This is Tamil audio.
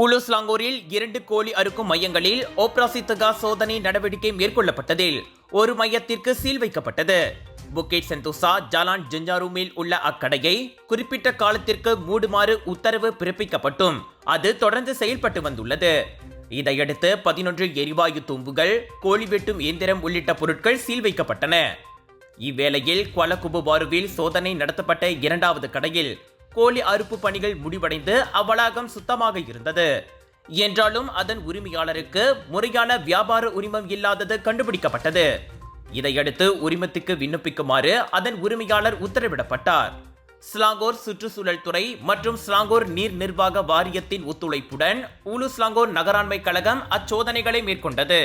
உலுஸ்லாங்கூரில் 2 கோழி அறுக்கும் மையங்களில் ஓப்ராசித்துகா சோதனை நடவடிக்கை மேற்கொள்ளப்பட்டதில் ஒரு மையத்திற்கு சீல் வைக்கப்பட்டது. புக்கெட் செந்தோசா ஜாலான் ஜெஞ்சாரூமில் உள்ள அக்கடையை குறிப்பிட்ட காலத்திற்கு மூடுமாறு உத்தரவு பிறப்பிக்கப்பட்டும் அது தொடர்ந்து செயல்பட்டு வந்துள்ளது. இதையடுத்து 11 எரிவாயு தூம்புகள், கோழி வெட்டும் இயந்திரம் உள்ளிட்ட பொருட்கள் சீல் வைக்கப்பட்டன. இவ்வேளையில் குவாலகுபுபாருவில் சோதனை நடத்தப்பட்ட 2வது கடையில் கோழி அறுப்பு பணிகள் முடிவடைந்து அவ்வளாகம் சுத்தமாக இருந்தது. என்றாலும் அதன் உரிமையாளருக்கு முறையான வியாபார உரிமம் இல்லாதது கண்டுபிடிக்கப்பட்டது. இதையடுத்து உரிமத்துக்கு விண்ணப்பிக்குமாறு அதன் உரிமையாளர் உத்தரவிடப்பட்டார். ஸ்லாங்கோர் சுற்றுச்சூழல் துறை மற்றும் ஸ்லாங்கோர் நீர் நிர்வாக வாரியத்தின் ஒத்துழைப்புடன் உலுஸ்லாங்கோர் நகராண்மை கழகம் அச்சோதனைகளை மேற்கொண்டது.